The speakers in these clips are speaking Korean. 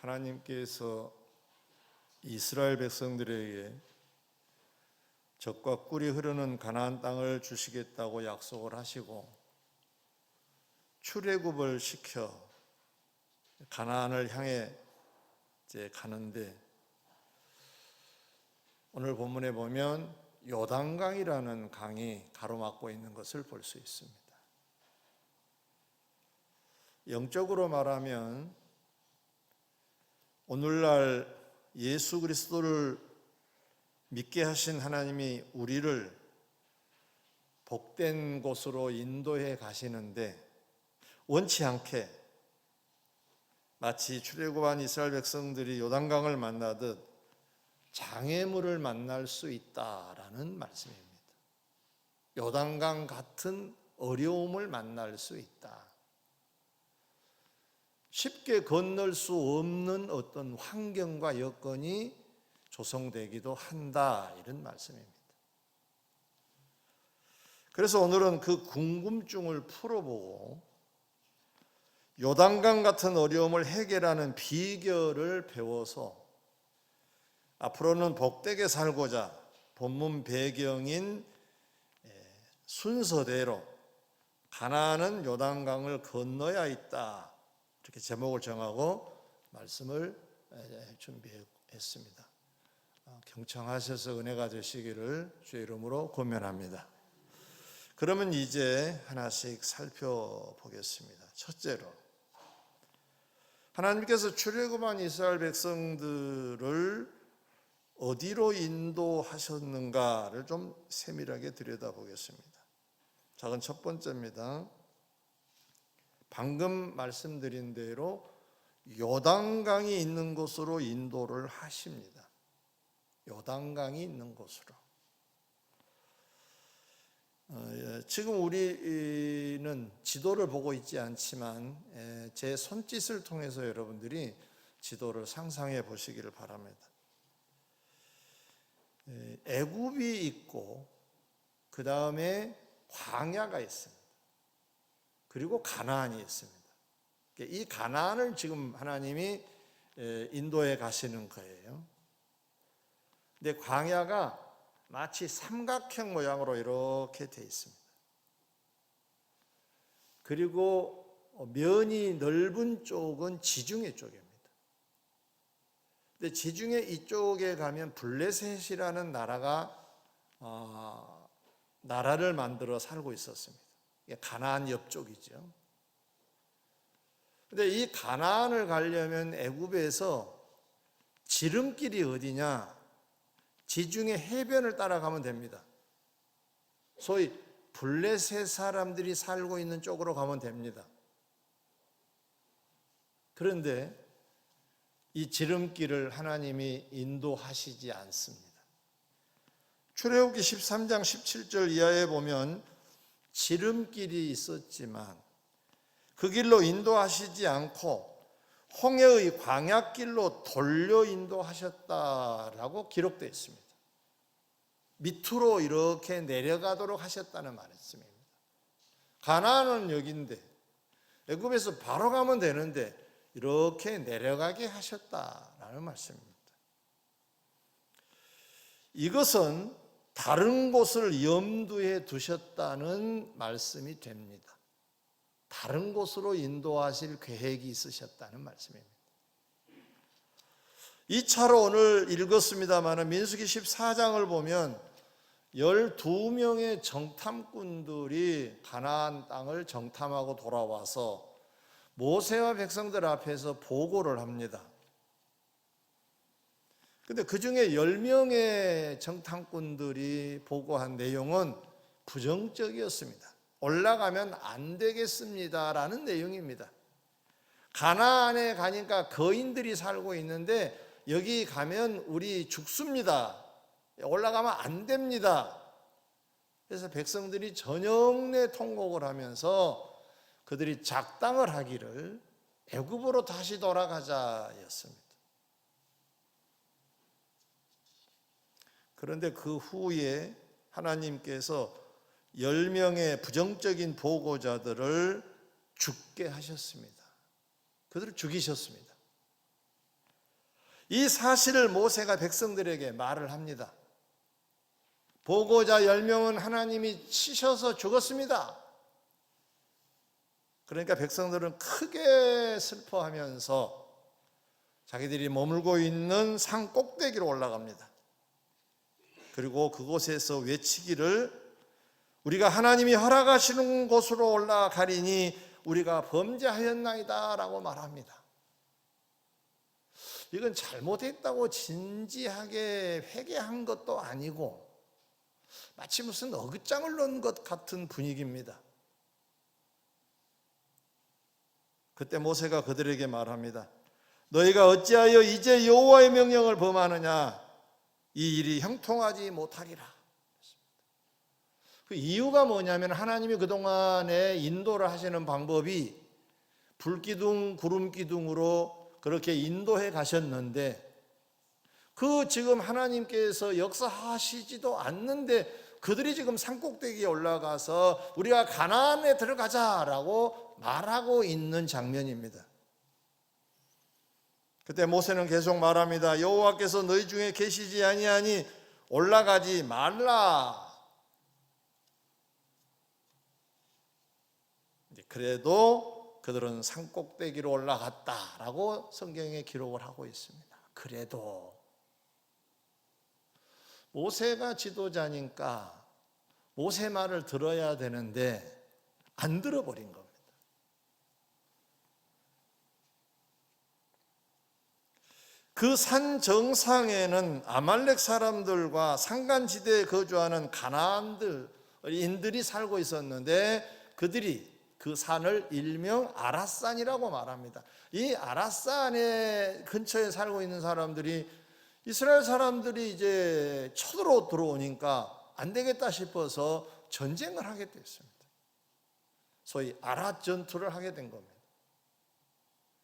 하나님께서 이스라엘 백성들에게 젖과 꿀이 흐르는 가나안 땅을 주시겠다고 약속을 하시고 출애굽을 시켜 가나안을 향해 이제 가는데, 오늘 본문에 보면 요단강이라는 강이 가로막고 있는 것을 볼 수 있습니다. 영적으로 말하면 오늘날 예수 그리스도를 믿게 하신 하나님이 우리를 복된 곳으로 인도해 가시는데, 원치 않게 마치 출애굽한 이스라엘 백성들이 요단강을 만나듯 장애물을 만날 수 있다라는 말씀입니다. 요단강 같은 어려움을 만날 수 있다. 쉽게 건널 수 없는 어떤 환경과 여건이 조성되기도 한다, 이런 말씀입니다. 그래서 오늘은 그 궁금증을 풀어보고 요단강 같은 어려움을 해결하는 비결을 배워서 앞으로는 복되게 살고자 본문 배경인 순서대로 가나안은 요단강을 건너야 있다, 이렇게 제목을 정하고 말씀을 준비했습니다. 경청하셔서 은혜가 되시기를 주의 이름으로 권면합니다. 그러면 이제 하나씩 살펴보겠습니다. 첫째로, 하나님께서 출애굽한 이스라엘 백성들을 어디로 인도하셨는가를 좀 세밀하게 들여다보겠습니다. 작은 첫 번째입니다. 방금 말씀드린 대로 요단강이 있는 곳으로 인도를 하십니다. 요단강이 있는 곳으로. 지금 우리는 지도를 보고 있지 않지만 제 손짓을 통해서 여러분들이 지도를 상상해 보시기를 바랍니다. 애굽이 있고 그 다음에 광야가 있습니다. 그리고 가나안이 있습니다. 이 가나안을 지금 하나님이 인도해 가시는 거예요. 근데 광야가 마치 삼각형 모양으로 이렇게 되어 있습니다. 그리고 면이 넓은 쪽은 지중해 쪽입니다. 근데 지중해 이쪽에 가면 블레셋이라는 나라를 만들어 살고 있었습니다. 가나안 옆쪽이죠. 근데 이 가나안을 가려면 애굽에서 지름길이 어디냐? 지중해 해변을 따라가면 됩니다. 소위 블레셋 사람들이 살고 있는 쪽으로 가면 됩니다. 그런데 이 지름길을 하나님이 인도하시지 않습니다. 출애굽기 13장 17절 이하에 보면 지름길이 있었지만 그 길로 인도하시지 않고 홍해의 광야길로 돌려 인도하셨다라고 기록되어 있습니다. 밑으로 이렇게 내려가도록 하셨다는 말씀입니다. 가나안은 여기인데 애굽에서 바로 가면 되는데 이렇게 내려가게 하셨다라는 말씀입니다. 이것은 다른 곳을 염두에 두셨다는 말씀이 됩니다. 다른 곳으로 인도하실 계획이 있으셨다는 말씀입니다. 2차로 오늘 읽었습니다만 민수기 14장을 보면 12명의 정탐꾼들이 가나안 땅을 정탐하고 돌아와서 모세와 백성들 앞에서 보고를 합니다. 근데 그 중에 10명의 정탐꾼들이 보고한 내용은 부정적이었습니다. 올라가면 안 되겠습니다라는 내용입니다. 가나안에 가니까 거인들이 살고 있는데 여기 가면 우리 죽습니다. 올라가면 안 됩니다. 그래서 백성들이 전영내 통곡을 하면서 그들이 작당을 하기를 애굽으로 다시 돌아가자였습니다. 그런데 그 후에 하나님께서 10명의 부정적인 보고자들을 죽게 하셨습니다. 그들을 죽이셨습니다. 이 사실을 모세가 백성들에게 말을 합니다. 보고자 10명은 하나님이 치셔서 죽었습니다. 그러니까 백성들은 크게 슬퍼하면서 자기들이 머물고 있는 산 꼭대기로 올라갑니다. 그리고 그곳에서 외치기를 우리가 하나님이 허락하시는 곳으로 올라가리니 우리가 범죄하였나이다 라고 말합니다. 이건 잘못했다고 진지하게 회개한 것도 아니고 마치 무슨 어긋장을 놓은 것 같은 분위기입니다. 그때 모세가 그들에게 말합니다. 너희가 어찌하여 이제 여호와의 명령을 범하느냐? 이 일이 형통하지 못하리라. 그 이유가 뭐냐면 하나님이 그동안에 인도를 하시는 방법이 불기둥, 구름기둥으로 그렇게 인도해 가셨는데 그 지금 하나님께서 역사하시지도 않는데 그들이 지금 산꼭대기에 올라가서 우리가 가나안에 들어가자라고 말하고 있는 장면입니다. 그때 모세는 계속 말합니다. 여호와께서 너희 중에 계시지 아니하니 올라가지 말라. 그래도 그들은 산꼭대기로 올라갔다라고 성경에 기록을 하고 있습니다. 그래도 모세가 지도자니까 모세 말을 들어야 되는데 안 들어버린 겁니다. 그 산 정상에는 아말렉 사람들과 산간지대에 거주하는 가나안인들이 살고 있었는데 그들이 그 산을 일명 아랏산이라고 말합니다. 이 아랏산의 근처에 살고 있는 사람들이 이스라엘 사람들이 이제 쳐들어 들어오니까 안 되겠다 싶어서 전쟁을 하게 됐습니다. 소위 아랏 전투를 하게 된 겁니다.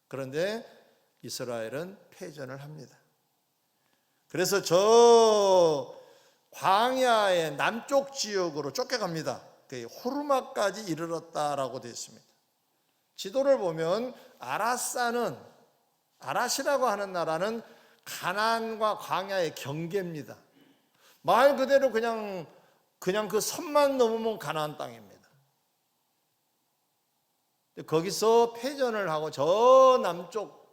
그런데 이스라엘은 패전을 합니다. 그래서 저 광야의 남쪽 지역으로 쫓겨갑니다. 호르마까지 이르렀다라고 되어 있습니다. 지도를 보면 아랏산은 아랏이라고 하는 나라는 가나안과 광야의 경계입니다. 말 그대로 그냥 그 선만 넘으면 가나안 땅입니다. 거기서 패전을 하고 저 남쪽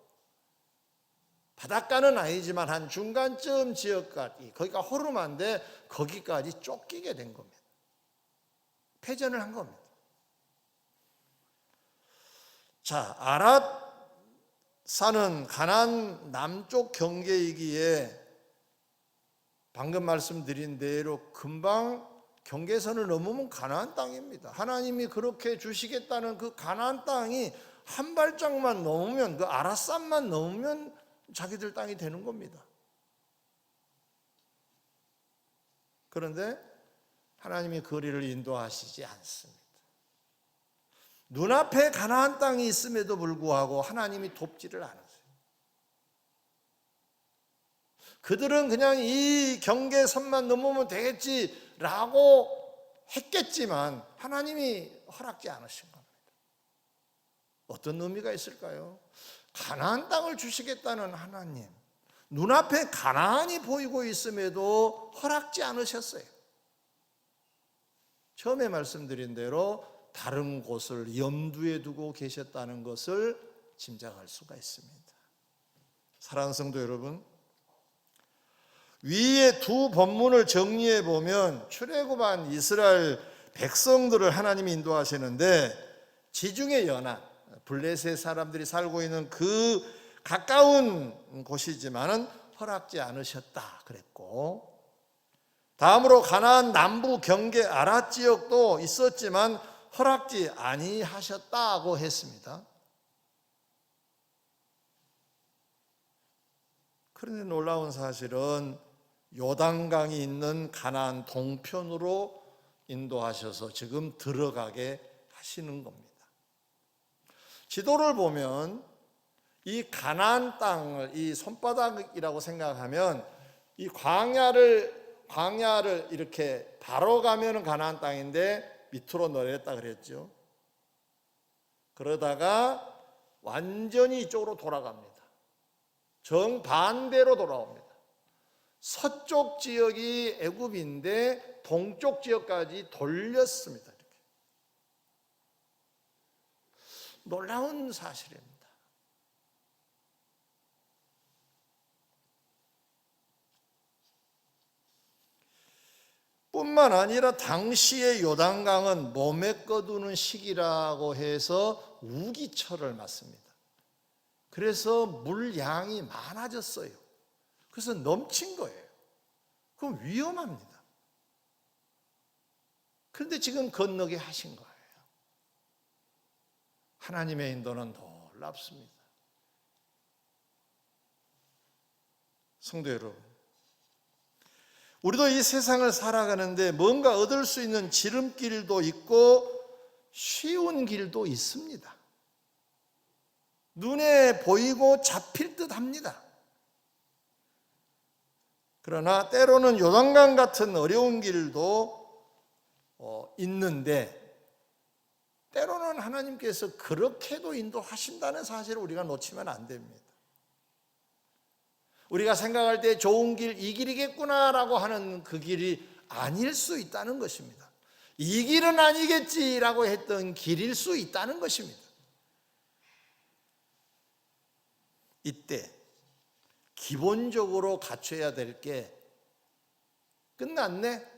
바닷가는 아니지만 한 중간쯤 지역까지 거기가 호르마인데 거기까지 쫓기게 된 겁니다. 패전을 한 겁니다. 자, 아랏산은 가나안 남쪽 경계이기에 방금 말씀드린 대로 금방 경계선을 넘으면 가나안 땅입니다. 하나님이 그렇게 주시겠다는 그 가나안 땅이 한 발짝만 넘으면 그 아랏산만 넘으면 자기들 땅이 되는 겁니다. 그런데 하나님이 거리를 인도하시지 않습니다. 눈앞에 가나안 땅이 있음에도 불구하고 하나님이 돕지를 않으세요. 그들은 그냥 이 경계선만 넘으면 되겠지라고 했겠지만 하나님이 허락지 않으신 겁니다. 어떤 의미가 있을까요? 가나안 땅을 주시겠다는 하나님, 눈앞에 가나안이 보이고 있음에도 허락지 않으셨어요. 처음에 말씀드린 대로 다른 곳을 염두에 두고 계셨다는 것을 짐작할 수가 있습니다. 사랑하는 성도 여러분, 위의 두 본문을 정리해 보면 출애굽한 이스라엘 백성들을 하나님이 인도하시는데 지중해 연안 블레셋 사람들이 살고 있는 그 가까운 곳이지만은 허락지 않으셨다 그랬고, 다음으로 가나안 남부 경계 아랏 지역도 있었지만 허락지 아니하셨다고 했습니다. 그런데 놀라운 사실은 요단강이 있는 가나안 동편으로 인도하셔서 지금 들어가게 하시는 겁니다. 지도를 보면 이 가나안 땅을 이 손바닥이라고 생각하면 이 광야를 이렇게 바로 가면은 가나안 땅인데 밑으로 내렸다 그랬죠. 그러다가 완전히 이쪽으로 돌아갑니다. 정반대로 돌아옵니다. 서쪽 지역이 애굽인데 동쪽 지역까지 돌렸습니다. 이렇게. 놀라운 사실입니다. 뿐만 아니라 당시의 요단강은 몸에 꺼두는 시기라고 해서 우기철을 맞습니다. 그래서 물량이 많아졌어요. 그래서 넘친 거예요. 그럼 위험합니다. 그런데 지금 건너게 하신 거예요. 하나님의 인도는 놀랍습니다. 성도 여러분, 우리도 이 세상을 살아가는데 뭔가 얻을 수 있는 지름길도 있고 쉬운 길도 있습니다. 눈에 보이고 잡힐 듯 합니다. 그러나 때로는 요단강 같은 어려운 길도 있는데 때로는 하나님께서 그렇게도 인도하신다는 사실을 우리가 놓치면 안 됩니다. 우리가 생각할 때 좋은 길, 이 길이겠구나라고 하는 그 길이 아닐 수 있다는 것입니다. 이 길은 아니겠지라고 했던 길일 수 있다는 것입니다. 이때 기본적으로 갖춰야 될 게 끝났네?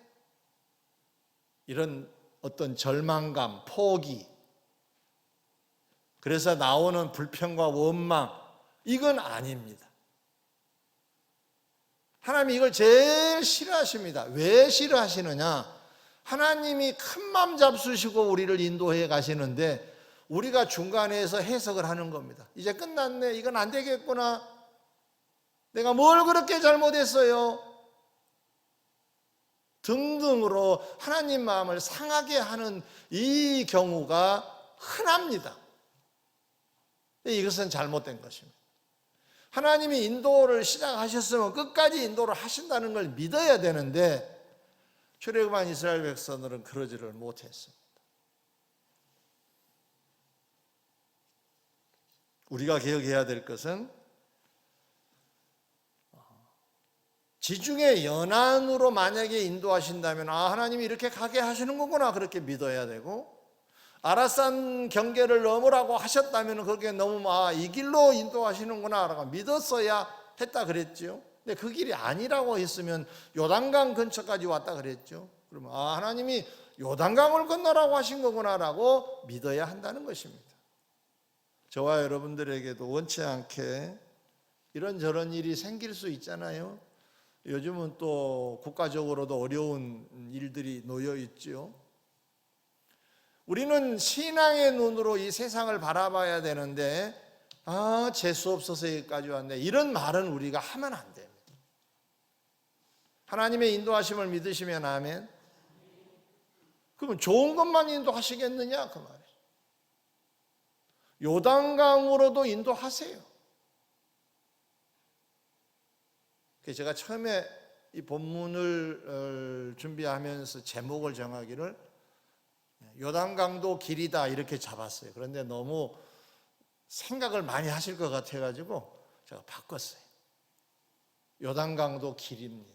이런 어떤 절망감, 포기, 그래서 나오는 불평과 원망, 이건 아닙니다. 하나님이 이걸 제일 싫어하십니다. 왜 싫어하시느냐? 하나님이 큰 맘 잡수시고 우리를 인도해 가시는데 우리가 중간에서 해석을 하는 겁니다. 이제 끝났네, 이건 안 되겠구나, 내가 뭘 그렇게 잘못했어요 등등으로 하나님 마음을 상하게 하는 이 경우가 흔합니다. 이것은 잘못된 것입니다. 하나님이 인도를 시작하셨으면 끝까지 인도를 하신다는 걸 믿어야 되는데 출애굽한 이스라엘 백성들은 그러지를 못했습니다. 우리가 기억해야 될 것은 지중해 연안으로 만약에 인도하신다면 하나님이 이렇게 가게 하시는 거구나, 그렇게 믿어야 되고, 아라산 경계를 넘으라고 하셨다면 그렇게 넘으면 이 길로 인도하시는구나 라고 믿었어야 했다 그랬죠. 근데 그 길이 아니라고 했으면 요단강 근처까지 왔다 그랬죠. 그러면 하나님이 요단강을 건너라고 하신 거구나 라고 믿어야 한다는 것입니다. 저와 여러분들에게도 원치 않게 이런저런 일이 생길 수 있잖아요. 요즘은 또 국가적으로도 어려운 일들이 놓여 있죠. 우리는 신앙의 눈으로 이 세상을 바라봐야 되는데 재수 없어서 여기까지 왔네, 이런 말은 우리가 하면 안 됩니다. 하나님의 인도하심을 믿으시면 아멘. 그러면 좋은 것만 인도하시겠느냐 그 말이에요. 요단강으로도 인도하세요. 제가 처음에 이 본문을 준비하면서 제목을 정하기를 요단강도 길이다 이렇게 잡았어요. 그런데 너무 생각을 많이 하실 것 같아가지고 제가 바꿨어요. 요단강도 길입니다.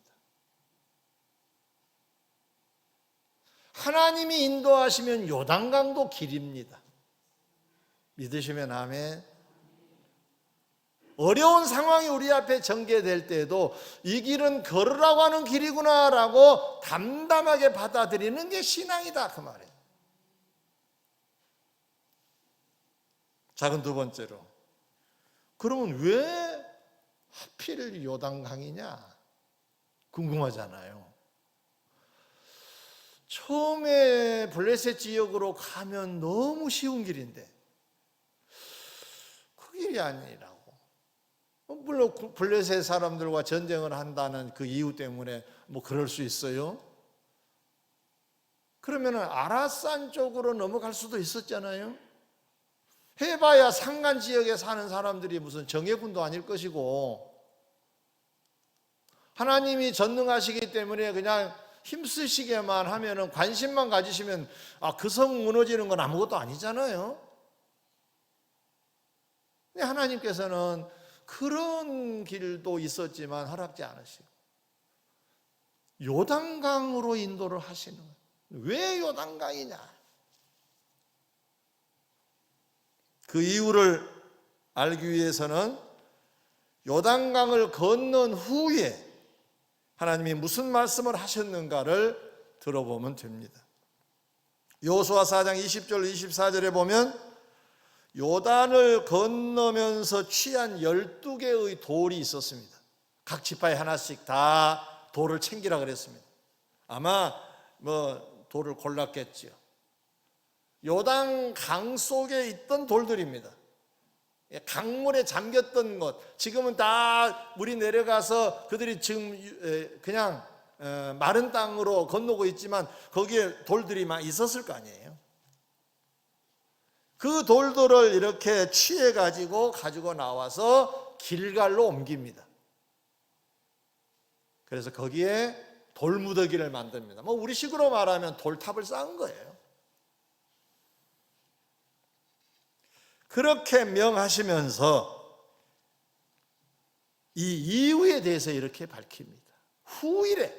하나님이 인도하시면 요단강도 길입니다. 믿으시면 아멘. 어려운 상황이 우리 앞에 전개될 때에도 이 길은 걸으라고 하는 길이구나라고 담담하게 받아들이는 게 신앙이다 그 말이에요. 자, 그럼 두 번째로, 그러면 왜 하필 요단강이냐 궁금하잖아요. 처음에 블레셋 지역으로 가면 너무 쉬운 길인데 그 길이 아니라고. 물론 블레셋 사람들과 전쟁을 한다는 그 이유 때문에 뭐 그럴 수 있어요. 그러면은 아라산 쪽으로 넘어갈 수도 있었잖아요. 해봐야 산간 지역에 사는 사람들이 무슨 정예군도 아닐 것이고, 하나님이 전능하시기 때문에 그냥 힘쓰시게만 하면은, 관심만 가지시면 그 성 무너지는 건 아무것도 아니잖아요. 근데 하나님께서는 그런 길도 있었지만 허락지 않으시고 요단강으로 인도를 하시는 거예요. 왜 요단강이냐? 그 이유를 알기 위해서는 요단강을 건넌 후에 하나님이 무슨 말씀을 하셨는가를 들어보면 됩니다. 여호수아 4장 20절 24절에 보면 요단을 건너면서 취한 12개의 돌이 있었습니다. 각 지파에 하나씩 다 돌을 챙기라 그랬습니다. 아마 돌을 골랐겠지요. 요단 강 속에 있던 돌들입니다. 강물에 잠겼던 것, 지금은 다 물이 내려가서 그들이 지금 그냥 마른 땅으로 건너고 있지만 거기에 돌들이 막 있었을 거 아니에요. 그 돌들을 이렇게 취해 가지고 나와서 길갈로 옮깁니다. 그래서 거기에 돌무더기를 만듭니다. 우리식으로 말하면 돌탑을 쌓은 거예요. 그렇게 명하시면서 이 이유에 대해서 이렇게 밝힙니다. 후일에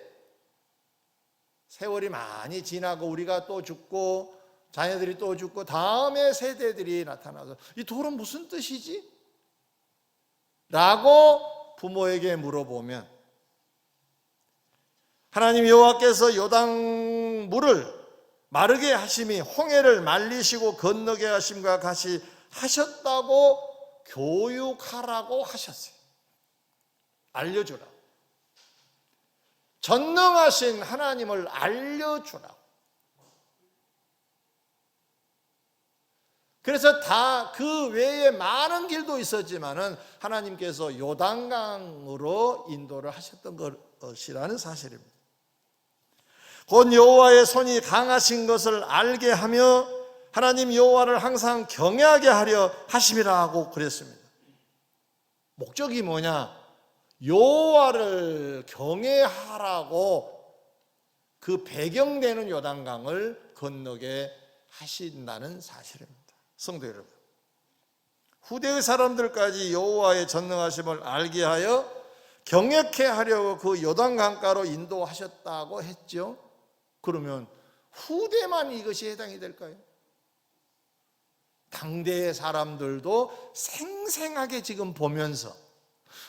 세월이 많이 지나고 우리가 또 죽고 자녀들이 또 죽고 다음에 세대들이 나타나서 이 돌은 무슨 뜻이지? 라고 부모에게 물어보면 하나님 여호와께서 요단 물을 마르게 하심이 홍해를 말리시고 건너게 하심과 같이 하셨다고 교육하라고 하셨어요. 알려주라고. 전능하신 하나님을 알려주라고. 그래서 다 그 외에 많은 길도 있었지만은 하나님께서 요단강으로 인도를 하셨던 것이라는 사실입니다. 곧 여호와의 손이 강하신 것을 알게 하며 하나님 여호와를 항상 경외하게 하려 하심이라고 그랬습니다. 목적이 뭐냐? 여호와를 경외하라고 그 배경되는 요단강을 건너게 하신다는 사실입니다. 성도 여러분, 후대의 사람들까지 여호와의 전능하심을 알게 하여 경외케 하려고 그 요단강가로 인도하셨다고 했죠. 그러면 후대만 이것이 해당이 될까요? 당대의 사람들도 생생하게 지금 보면서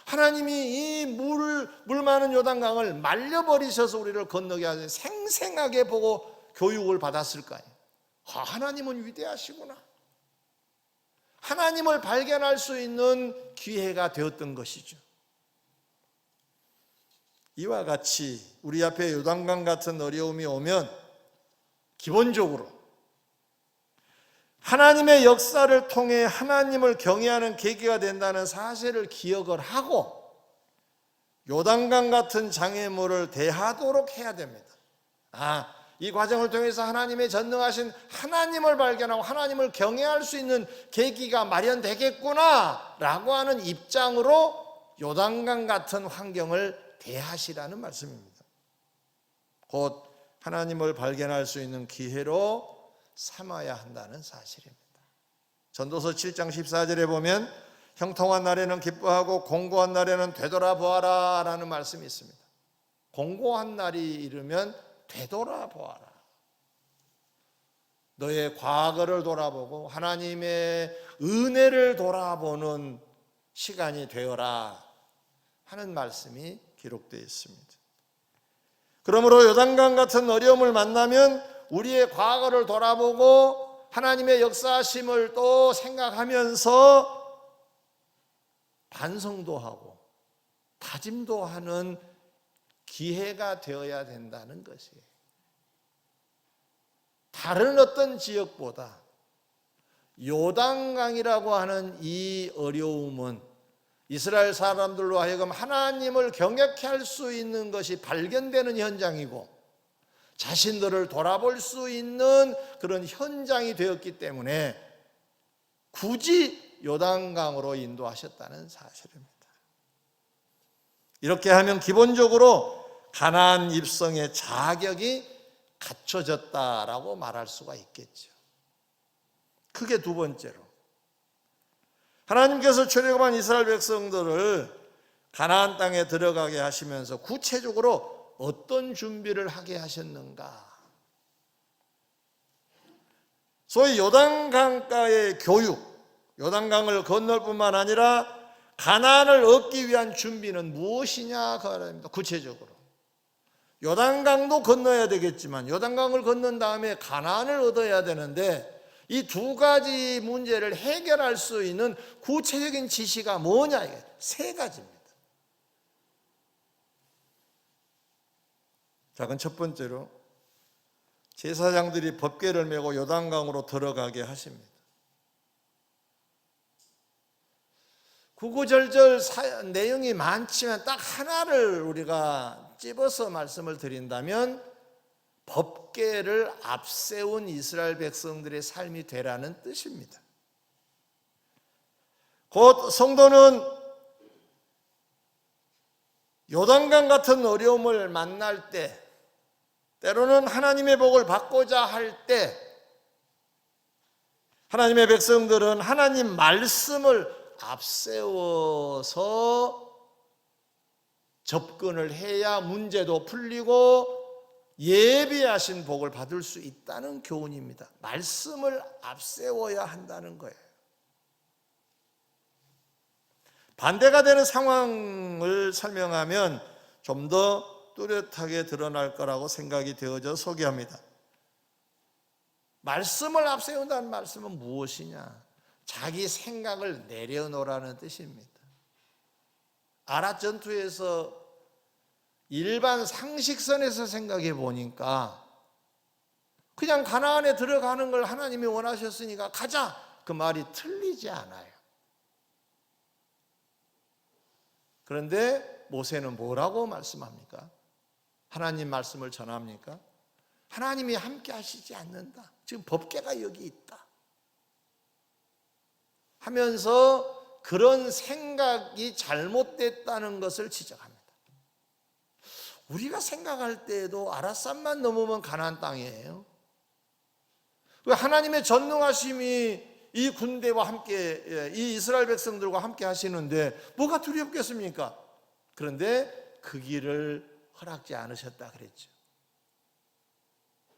하나님이 이 물 많은 요단강을 말려버리셔서 우리를 건너게 하셔서 생생하게 보고 교육을 받았을 거예요. 하나님은 위대하시구나. 하나님을 발견할 수 있는 기회가 되었던 것이죠. 이와 같이 우리 앞에 요단강 같은 어려움이 오면 기본적으로 하나님의 역사를 통해 하나님을 경외하는 계기가 된다는 사실을 기억을 하고 요단강 같은 장애물을 대하도록 해야 됩니다. 이 과정을 통해서 하나님의 전능하신 하나님을 발견하고 하나님을 경외할 수 있는 계기가 마련되겠구나 라고 하는 입장으로 요단강 같은 환경을 대하시라는 말씀입니다. 곧 하나님을 발견할 수 있는 기회로 삼아야 한다는 사실입니다. 전도서 7장 14절에 보면 형통한 날에는 기뻐하고 공고한 날에는 되돌아보아라 라는 말씀이 있습니다. 공고한 날이 이르면 되돌아보아라. 너의 과거를 돌아보고 하나님의 은혜를 돌아보는 시간이 되어라 하는 말씀이 기록되어 있습니다. 그러므로 요단강 같은 어려움을 만나면 우리의 과거를 돌아보고 하나님의 역사하심을 또 생각하면서 반성도 하고 다짐도 하는 기회가 되어야 된다는 것이에요. 다른 어떤 지역보다 요단강이라고 하는 이 어려움은 이스라엘 사람들로 하여금 하나님을 경외케 할 수 있는 것이 발견되는 현장이고 자신들을 돌아볼 수 있는 그런 현장이 되었기 때문에 굳이 요단강으로 인도하셨다는 사실입니다. 이렇게 하면 기본적으로 가나안 입성의 자격이 갖춰졌다라고 말할 수가 있겠죠. 크게 두 번째로 하나님께서 출애굽한 이스라엘 백성들을 가나안 땅에 들어가게 하시면서 구체적으로 어떤 준비를 하게 하셨는가? 소위 요단강가의 교육, 요단강을 건널 뿐만 아니라 가나안을 얻기 위한 준비는 무엇이냐가 말입니다. 구체적으로 요단강도 건너야 되겠지만 요단강을 건넌 다음에 가나안을 얻어야 되는데 이 두 가지 문제를 해결할 수 있는 구체적인 지시가 뭐냐? 이게 세 가지입니다. 자, 그럼 첫 번째로 제사장들이 법궤를 메고 요단강으로 들어가게 하십니다. 구구절절 내용이 많지만 딱 하나를 우리가 찝어서 말씀을 드린다면 법궤를 앞세운 이스라엘 백성들의 삶이 되라는 뜻입니다. 곧 성도는 요단강 같은 어려움을 만날 때, 때로는 하나님의 복을 받고자 할 때, 하나님의 백성들은 하나님 말씀을 앞세워서 접근을 해야 문제도 풀리고 예비하신 복을 받을 수 있다는 교훈입니다. 말씀을 앞세워야 한다는 거예요. 반대가 되는 상황을 설명하면 좀 더 뚜렷하게 드러날 거라고 생각이 되어져 소개합니다. 말씀을 앞세운다는 말씀은 무엇이냐? 자기 생각을 내려놓으라는 뜻입니다. 아랏 전투에서 일반 상식선에서 생각해 보니까 그냥 가나안에 들어가는 걸 하나님이 원하셨으니까 가자, 그 말이 틀리지 않아요. 그런데 모세는 뭐라고 말씀합니까? 하나님 말씀을 전합니까? 하나님이 함께 하시지 않는다. 지금 법궤가 여기 있다 하면서 그런 생각이 잘못됐다는 것을 지적합니다. 우리가 생각할 때에도 아랏산만 넘으면 가나안 땅이에요. 하나님의 전능하심이 이 군대와 함께, 이 이스라엘 백성들과 함께 하시는데 뭐가 두렵겠습니까? 그런데 그 길을 허락지 않으셨다 그랬죠.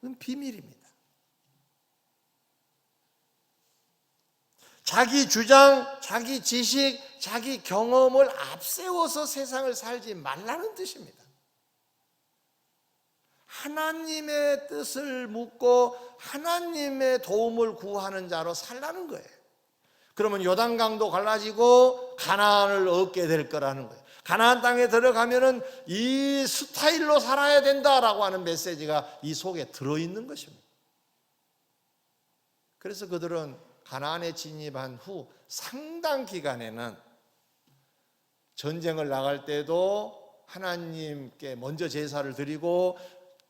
그건 비밀입니다. 자기 주장, 자기 지식, 자기 경험을 앞세워서 세상을 살지 말라는 뜻입니다. 하나님의 뜻을 묻고 하나님의 도움을 구하는 자로 살라는 거예요. 그러면 요단강도 갈라지고 가나안을 얻게 될 거라는 거예요. 가나안 땅에 들어가면은 이 스타일로 살아야 된다라고 하는 메시지가 이 속에 들어있는 것입니다. 그래서 그들은 가나안에 진입한 후 상당 기간에는 전쟁을 나갈 때도 하나님께 먼저 제사를 드리고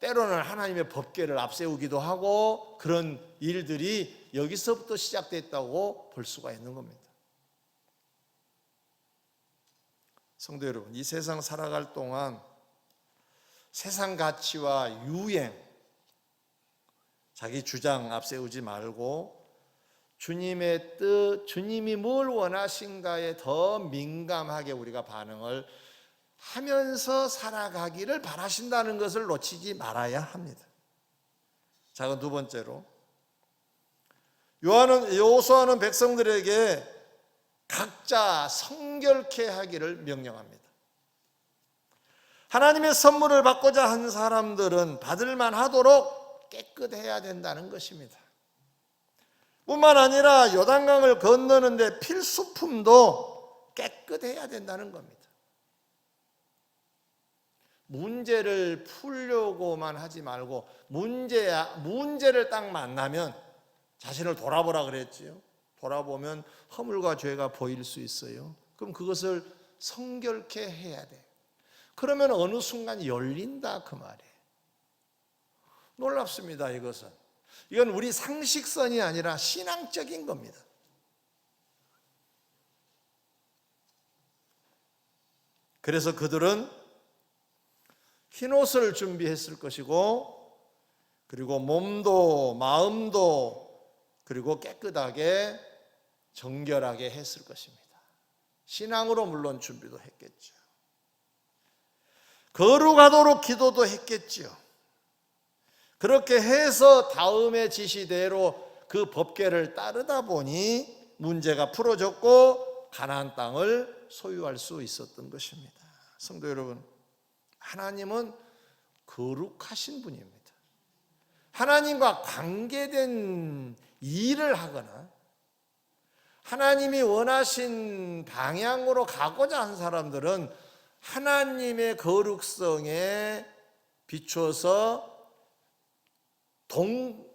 때로는 하나님의 법궤를 앞세우기도 하고 그런 일들이 여기서부터 시작됐다고 볼 수가 있는 겁니다. 성도 여러분, 이 세상 살아갈 동안 세상 가치와 유행, 자기 주장 앞세우지 말고 주님의 뜻, 주님이 뭘 원하신가에 더 민감하게 우리가 반응을 하면서 살아가기를 바라신다는 것을 놓치지 말아야 합니다. 자, 그럼 두 번째로 여호수아는 백성들에게 각자 성결케 하기를 명령합니다. 하나님의 선물을 받고자 한 사람들은 받을만 하도록 깨끗해야 된다는 것입니다. 뿐만 아니라 요단강을 건너는데 필수품도 깨끗해야 된다는 겁니다. 문제를 풀려고만 하지 말고 문제를 딱 만나면 자신을 돌아보라 그랬지요. 돌아보면 허물과 죄가 보일 수 있어요. 그럼 그것을 성결케 해야 돼. 그러면 어느 순간 열린다 그 말이에요. 놀랍습니다. 이건 우리 상식선이 아니라 신앙적인 겁니다. 그래서 그들은 흰옷을 준비했을 것이고 그리고 몸도 마음도 그리고 깨끗하게 정결하게 했을 것입니다. 신앙으로 물론 준비도 했겠죠. 거룩하도록 기도도 했겠죠. 그렇게 해서 다음의 지시대로 그 법궤를 따르다 보니 문제가 풀어졌고 가나안 땅을 소유할 수 있었던 것입니다. 성도 여러분, 하나님은 거룩하신 분입니다. 하나님과 관계된 일을 하거나 하나님이 원하신 방향으로 가고자 한 사람들은 하나님의 거룩성에 비추어서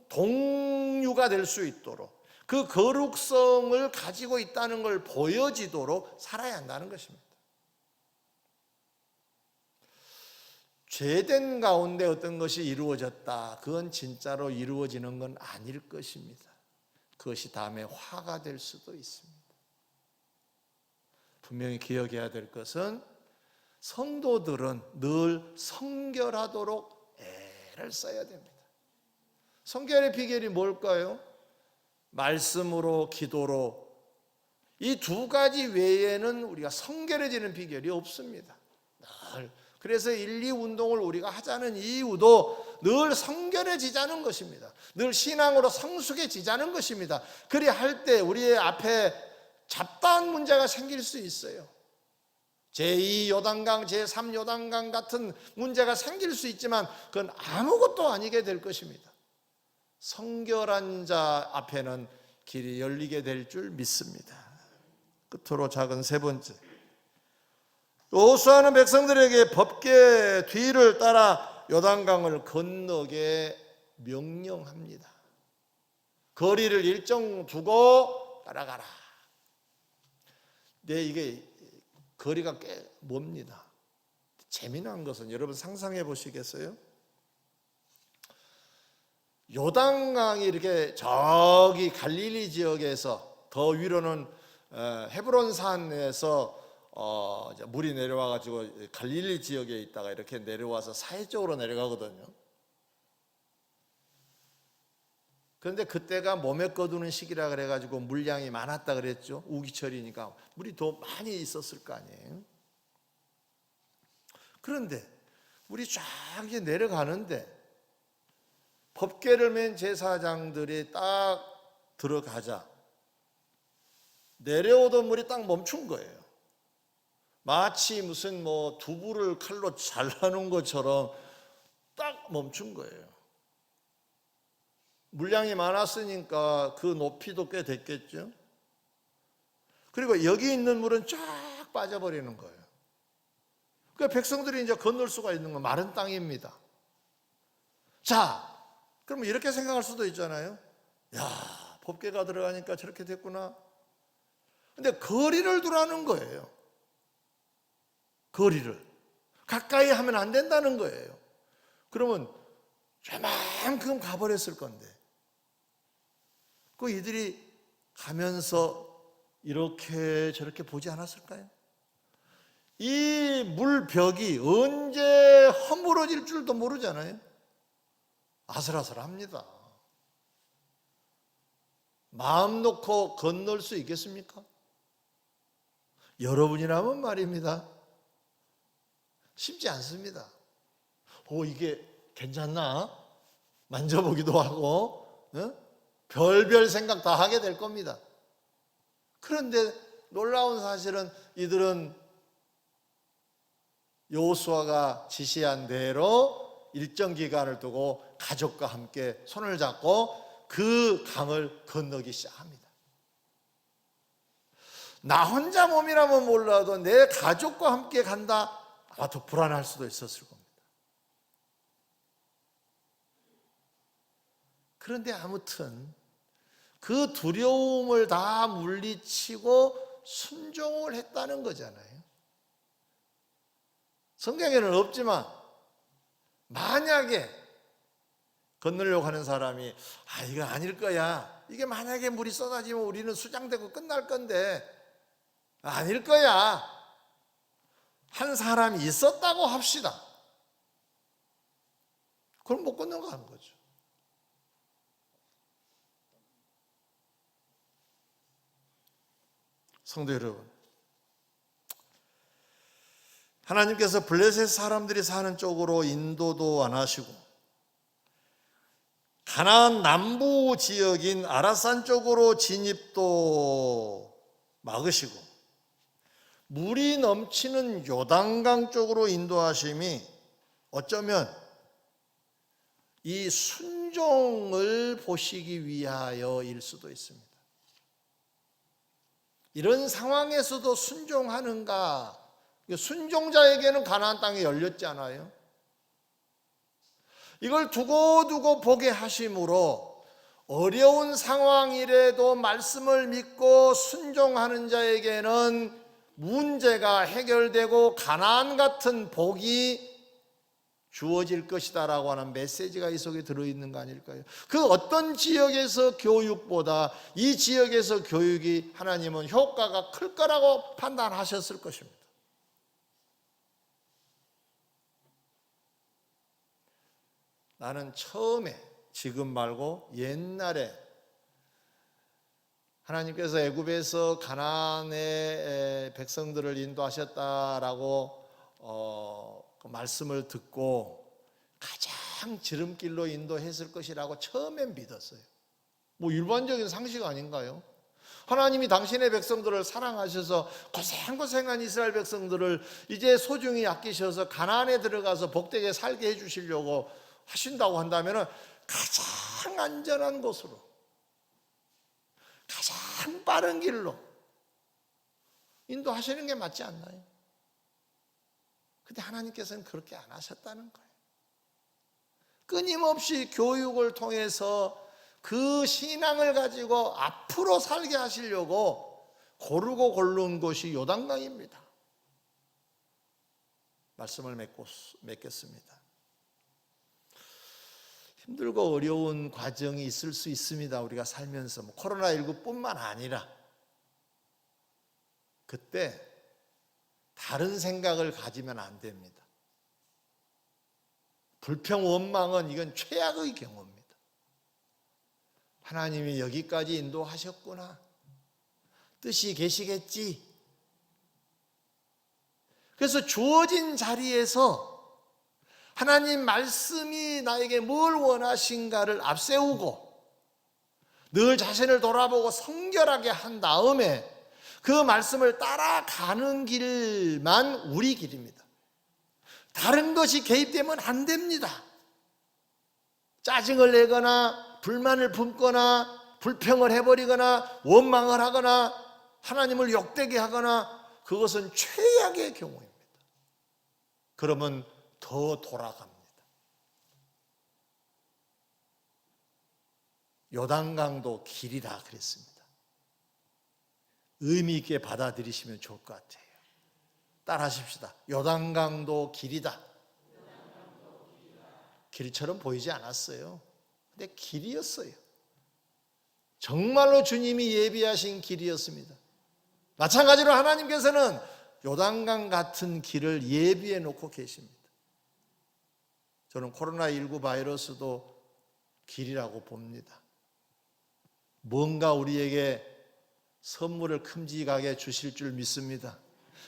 동류가 될 수 있도록 그 거룩성을 가지고 있다는 걸 보여지도록 살아야 한다는 것입니다. 죄된 가운데 어떤 것이 이루어졌다, 그건 진짜로 이루어지는 건 아닐 것입니다. 그것이 다음에 화가 될 수도 있습니다. 분명히 기억해야 될 것은 성도들은 늘 성결하도록 애를 써야 됩니다. 성결의 비결이 뭘까요? 말씀으로, 기도로. 이 두 가지 외에는 우리가 성결해지는 비결이 없습니다. 그래서 1, 2 운동을 우리가 하자는 이유도 늘 성결해지자는 것입니다. 늘 신앙으로 성숙해지자는 것입니다. 그리 할 때 우리의 앞에 잡다한 문제가 생길 수 있어요. 제2 요단강, 제3 요단강 같은 문제가 생길 수 있지만 그건 아무것도 아니게 될 것입니다. 성결한 자 앞에는 길이 열리게 될 줄 믿습니다. 끝으로 작은 세 번째, 여호수아는 백성들에게 법궤 뒤를 따라 요단강을 건너게 명령합니다. 거리를 일정 두고 따라가라. 네, 이게 거리가 꽤 멉니다. 재미난 것은 여러분 상상해 보시겠어요? 요단강이 이렇게 저기 갈릴리 지역에서, 더 위로는 헤브론 산에서 물이 내려와 가지고 갈릴리 지역에 있다가 이렇게 내려와서 사해 쪽으로 내려가거든요. 그런데 그때가 몸에 거두는 시기라 그래 가지고 물량이 많았다 그랬죠. 우기철이니까 물이 더 많이 있었을 거 아니에요. 그런데 물이 쫙 이제 내려가는데 법궤를 맨 제사장들이 딱 들어가자 내려오던 물이 딱 멈춘 거예요. 마치 무슨 두부를 칼로 잘라놓은 것처럼 딱 멈춘 거예요. 물량이 많았으니까 그 높이도 꽤 됐겠죠. 그리고 여기 있는 물은 쫙 빠져버리는 거예요. 그러니까 백성들이 이제 건널 수가 있는 건 마른 땅입니다. 자, 그럼 이렇게 생각할 수도 있잖아요. 야, 법궤가 들어가니까 저렇게 됐구나. 근데 거리를 두라는 거예요. 거리를 가까이 하면 안 된다는 거예요. 그러면 저만큼 가버렸을 건데 그 이들이 가면서 이렇게 저렇게 보지 않았을까요? 이 물벽이 언제 허물어질 줄도 모르잖아요. 아슬아슬합니다. 마음 놓고 건널 수 있겠습니까? 여러분이라면 말입니다. 쉽지 않습니다. 이게 괜찮나? 만져보기도 하고 별별 생각 다 하게 될 겁니다. 그런데 놀라운 사실은 이들은 여호수아가 지시한 대로 일정 기간을 두고 가족과 함께 손을 잡고 그 강을 건너기 시작합니다. 나 혼자 몸이라면 몰라도 내 가족과 함께 간다, 아마 더 불안할 수도 있었을 겁니다. 그런데 아무튼 그 두려움을 다 물리치고 순종을 했다는 거잖아요. 성경에는 없지만 만약에 건너려고 하는 사람이 이거 아닐 거야, 이게 만약에 물이 쏟아지면 우리는 수장되고 끝날 건데 아닐 거야 한 사람이 있었다고 합시다. 그럼 못 건너가는 거죠. 성도 여러분, 하나님께서 블레셋 사람들이 사는 쪽으로 인도도 안 하시고 가나안 남부 지역인 아라산 쪽으로 진입도 막으시고 물이 넘치는 요단강 쪽으로 인도하심이 어쩌면 이 순종을 보시기 위하여일 수도 있습니다. 이런 상황에서도 순종하는가? 순종자에게는 가나안 땅이 열렸지 않아요? 이걸 두고두고 보게 하심으로 어려운 상황이라도 말씀을 믿고 순종하는 자에게는 문제가 해결되고 가나안 같은 복이 주어질 것이다라고 하는 메시지가 이 속에 들어있는 거 아닐까요? 그 어떤 지역에서 교육보다 이 지역에서 교육이 하나님은 효과가 클 거라고 판단하셨을 것입니다. 나는 처음에, 지금 말고 옛날에 하나님께서 애굽에서 가나안의 백성들을 인도하셨다라고 그 말씀을 듣고 가장 지름길로 인도했을 것이라고 처음엔 믿었어요. 뭐 일반적인 상식 아닌가요? 하나님이 당신의 백성들을 사랑하셔서 고생고생한 이스라엘 백성들을 이제 소중히 아끼셔서 가나안에 들어가서 복되게 살게 해주시려고 하신다고 한다면 가장 안전한 곳으로, 가장 빠른 길로 인도하시는 게 맞지 않나요? 근데 하나님께서는 그렇게 안 하셨다는 거예요. 끊임없이 교육을 통해서 그 신앙을 가지고 앞으로 살게 하시려고 고르고 고른 곳이 요단강입니다. 말씀을 맺겠습니다. 힘들고 어려운 과정이 있을 수 있습니다. 우리가 살면서 코로나19뿐만 아니라 그때 다른 생각을 가지면 안 됩니다. 불평, 원망은 이건 최악의 경우입니다. 하나님이 여기까지 인도하셨구나. 뜻이 계시겠지. 그래서 주어진 자리에서 하나님 말씀이 나에게 뭘 원하신가를 앞세우고 늘 자신을 돌아보고 성결하게 한 다음에 그 말씀을 따라가는 길만 우리 길입니다. 다른 것이 개입되면 안 됩니다. 짜증을 내거나 불만을 품거나 불평을 해버리거나 원망을 하거나 하나님을 욕되게 하거나 그것은 최악의 경우입니다. 그러면 더 돌아갑니다. 요단강도 길이라 그랬습니다. 의미 있게 받아들이시면 좋을 것 같아요. 따라 하십시다. 요단강도 길이다. 길처럼 보이지 않았어요. 근데 길이었어요. 정말로 주님이 예비하신 길이었습니다. 마찬가지로 하나님께서는 요단강 같은 길을 예비해 놓고 계십니다. 저는 코로나19 바이러스도 길이라고 봅니다. 뭔가 우리에게 선물을 큼직하게 주실 줄 믿습니다.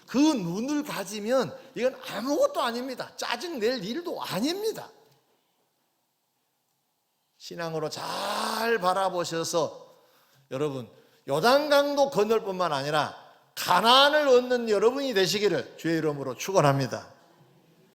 그 눈을 가지면 이건 아무것도 아닙니다. 짜증 낼 일도 아닙니다. 신앙으로 잘 바라보셔서 여러분 요단강도 건널 뿐만 아니라 가나안을 얻는 여러분이 되시기를 주의 이름으로 축원합니다.